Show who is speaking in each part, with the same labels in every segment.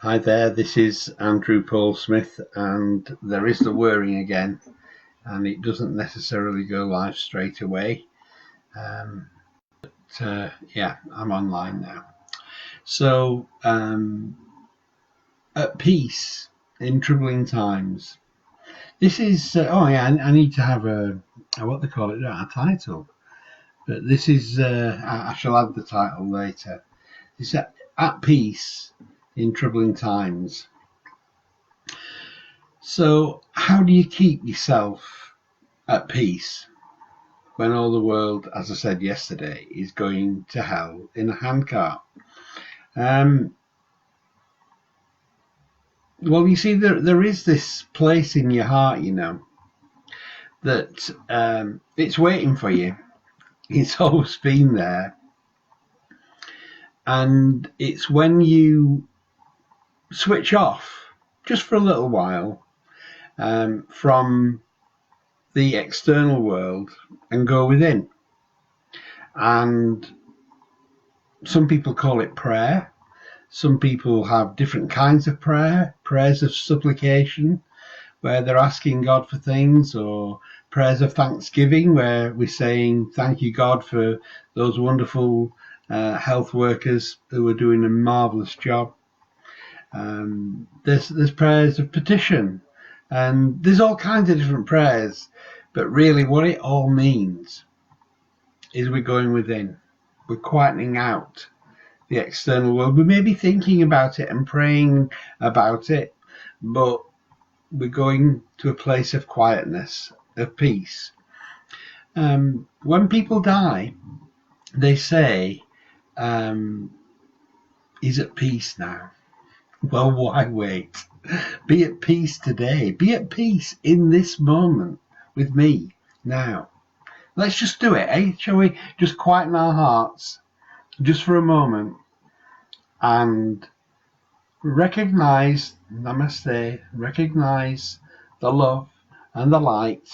Speaker 1: Hi there, this is Andrew Paul Smith, and there is the whirring again, and it doesn't necessarily go live straight away. Yeah, I'm online now. So, at peace in troubling times. This is, I need to have a what they call it, a title. But this is, I shall add the title later. It's at peace in troubling times. So, how do you keep yourself at peace when all the world, as I said yesterday, is going to hell in a handcart? Well, you see, there is this place in your heart, that it's waiting for you. It's always been there. And it's when you switch off, just for a little while, from the external world and go within. And some people call it prayer. Some people have different kinds of prayer, prayers of supplication, where they're asking God for things, or prayers of thanksgiving, where we're saying, thank you, God, for those wonderful health workers who are doing a marvellous job. There's prayers of petition, and there's all kinds of different prayers, but really what it all means is we're going within. We're quietening out the external world. We may be thinking about it and praying about it, but we're going to a place of quietness, of peace. When people die, they say, he's at peace now. Well, why wait? Be at peace today. Be at peace in this moment with me now. Let's just do it, eh? Shall we just quieten our hearts just for a moment and recognize, namaste, recognize the love and the light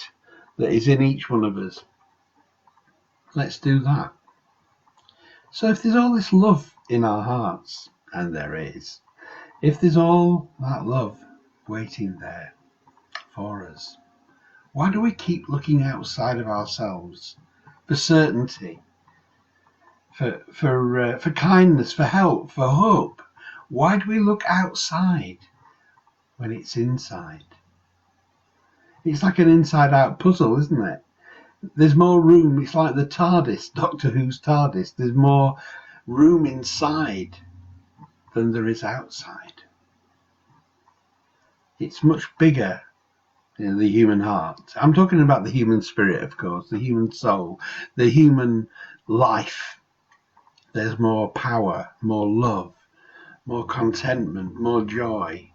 Speaker 1: that is in each one of us. Let's do that. So if there's all this love in our hearts, and there is, if there's all that love waiting there for us, why do we keep looking outside of ourselves for certainty, for kindness, for help, for hope? Why do we look outside when it's inside? It's like an inside-out puzzle, isn't it? There's more room. It's like the TARDIS, Doctor Who's TARDIS. There's more room inside than there is outside. It's much bigger, the human heart. I'm talking about the human spirit, of course, the human soul, the human life. There's more power, more love, more contentment, more joy,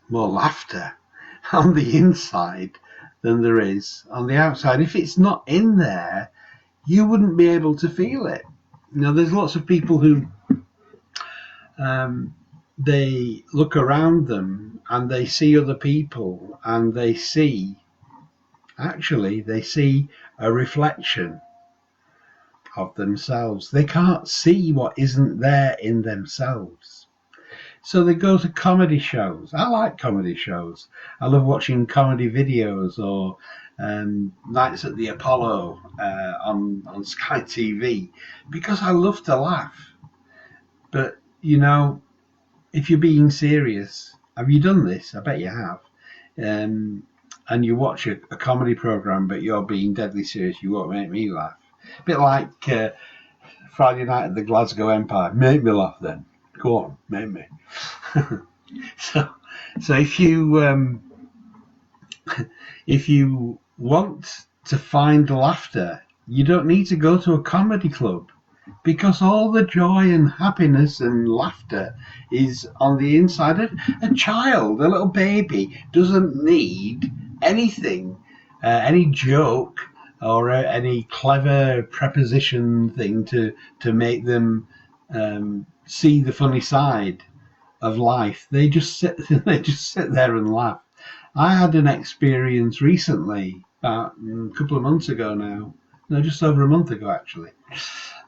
Speaker 1: more laughter on the inside than there is on the outside. If it's not in there, you wouldn't be able to feel it. There's lots of people who they look around them and they see other people and they see a reflection of themselves. They can't see what isn't there in themselves. So they go to comedy shows. I like comedy shows. I love watching comedy videos, or Nights at the Apollo on Sky TV, because I love to laugh. But, if you're being serious, have you done this? I bet you have. And you watch a comedy program, but you're being deadly serious, you won't make me laugh. A bit like Friday night at the Glasgow Empire. Make me laugh then. Go on, make me. So if you want to find laughter, you don't need to go to a comedy club, because all the joy and happiness and laughter is on the inside of a child. A little baby doesn't need anything, any joke or any clever preposition thing to make them see the funny side of life. They just sit there and laugh. I had an experience recently, about a couple of months ago now. No, just over a month ago actually.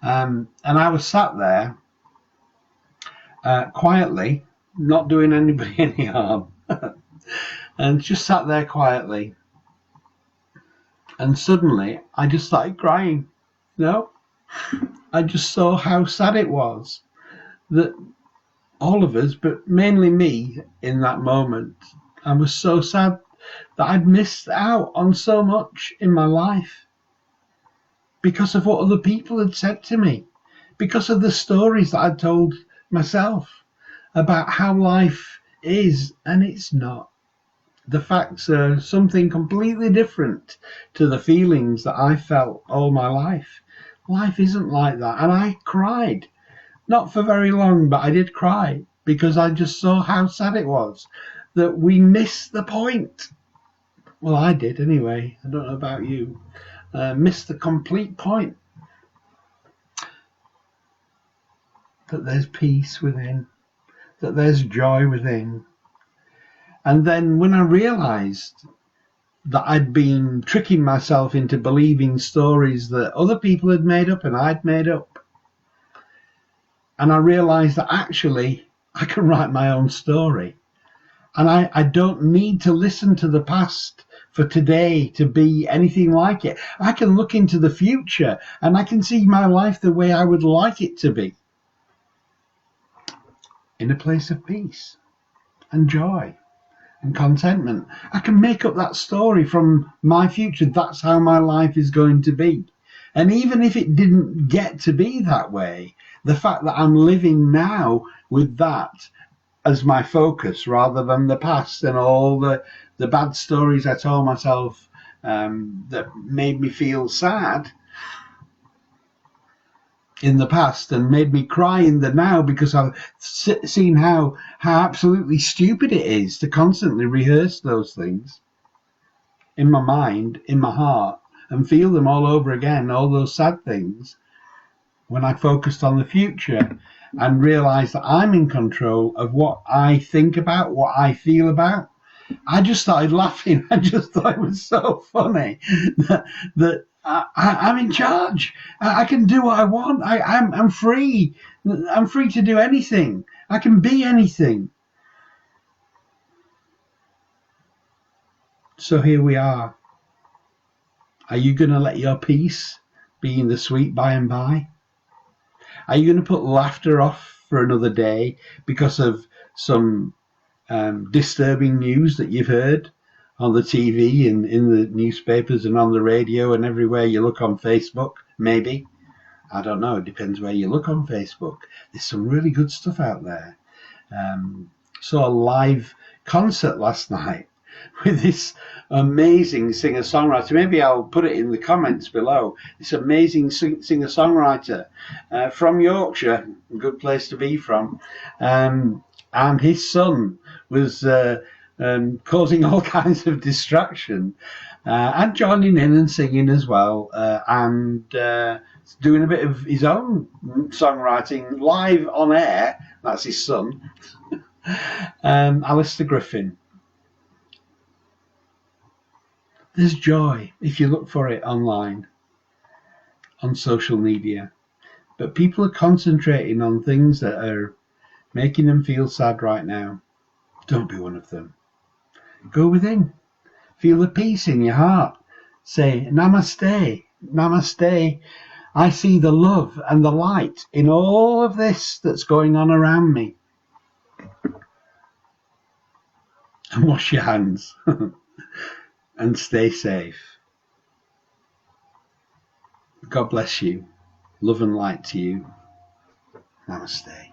Speaker 1: And I was sat there quietly not doing anybody any harm. And just sat there quietly. And suddenly I just started crying. I just saw how sad it was that all of us, but mainly me in that moment, I was so sad that I'd missed out on so much in my life because of what other people had said to me, because of the stories that I'd told myself about how life is, and it's not. The facts are something completely different to the feelings that I felt all my life. Life isn't like that. And I cried. Not for very long, but I did cry because I just saw how sad it was that we missed the point. Well, I did anyway. I don't know about you. Missed the complete point. That there's peace within, that there's joy within. And then when I realized that I'd been tricking myself into believing stories that other people had made up and I'd made up, and I realized that actually I can write my own story. And I don't need to listen to the past for today to be anything like it. I can look into the future and I can see my life the way I would like it to be, in a place of peace and joy and contentment. I can make up that story from my future. That's how my life is going to be. And even if it didn't get to be that way, the fact that I'm living now with that as my focus rather than the past and all the bad stories I told myself that made me feel sad in the past and made me cry in the now, because I've seen how absolutely stupid it is to constantly rehearse those things in my mind, in my heart, and feel them all over again, all those sad things, when I focused on the future and realized that I'm in control of what I think about, what I feel about. I just started laughing. I just thought it was so funny that I'm in charge. I can do what I want. I'm free. I'm free to do anything. I can be anything. So here we are. Are you going to let your peace be in the sweet by and by? Are you going to put laughter off for another day because of some disturbing news that you've heard on the TV and in the newspapers and on the radio and everywhere you look on Facebook? Maybe. I don't know. It depends where you look on Facebook. There's some really good stuff out there. Saw a live concert last night with this amazing singer-songwriter. Maybe I'll put it in the comments below. This amazing singer-songwriter from Yorkshire, a good place to be from. And his son was causing all kinds of distraction and joining in and singing as well, and doing a bit of his own songwriting live on air. That's his son, Alistair Griffin. There's joy if you look for it online, on social media, but people are concentrating on things that are making them feel sad right now. Don't be one of them. Go within. Feel the peace in your heart. Say, Namaste, Namaste. I see the love and the light in all of this that's going on around me. And wash your hands. And stay safe. God bless you. Love and light to you. Namaste.